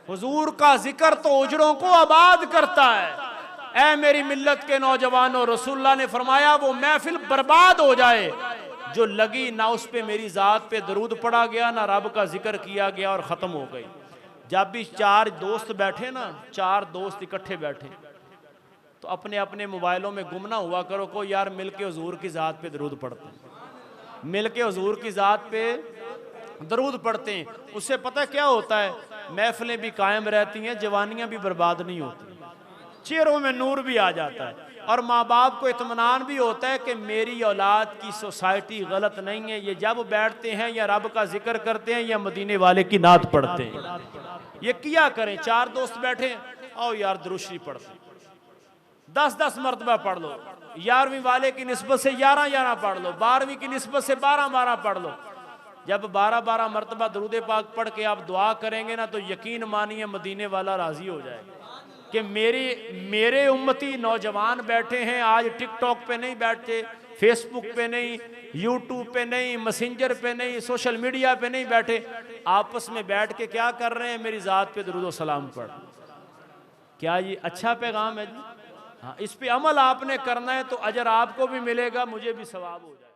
हुजूर का जिक्र तो उजड़ों को आबाद करता है। ऐ मेरी मिल्लत के नौजवानों, रसूलुल्लाह ने फरमाया वो महफिल बर्बाद हो जाए जो लगी ना उस पे मेरी ज़ात पे दरूद पढ़ा गया, ना रब का जिक्र किया गया, और ख़त्म हो गई। जब भी चार दोस्त बैठे ना, चार दोस्त इकट्ठे बैठे, तो अपने अपने मोबाइलों में गुम ना हुआ करो, को यार मिल के हुजूर की ज़ात पे दरूद पढ़ते हैं, मिल के हुजूर की ज़ात पे दरूद पढ़ते हैं। उससे पता क्या होता है, महफिलें भी कायम रहती हैं, जवानियाँ भी बर्बाद नहीं होती, चेहरों में नूर भी आ जाता है, और माँ बाप को इत्मीनान भी होता है कि मेरी औलाद की सोसाइटी गलत नहीं है। ये जब बैठते हैं या रब का जिक्र करते हैं या मदीने वाले की नात पढ़ते हैं। ये किया करें। चार दोस्त बैठे, आओ यार दुरूद पढ़ते, 10-10 मरतबा पढ़ लो, 11वीं वाले की निस्बत से 11-11 पढ़ लो, 12वीं की निस्बत से 12-12 पढ़ लो। जब 12-12 मरतबा दरूद पाक पढ़ के आप दुआ करेंगे ना, तो यकीन मानिए मदीने वाला राजी हो जाएगा कि मेरे उम्मती नौजवान बैठे हैं आज, टिकटॉक पे नहीं बैठते, फेसबुक पे नहीं, यूट्यूब पे नहीं, मैसेंजर पे नहीं, सोशल मीडिया पे नहीं बैठे, आपस में बैठ के क्या कर रहे हैं, मेरी ज़ात पे दुरूद व सलाम पढ़। क्या ये अच्छा पैगाम है जी? हाँ, इस पे अमल आपने करना है तो अजर आपको भी मिलेगा, मुझे भी सवाब हो जाएगा।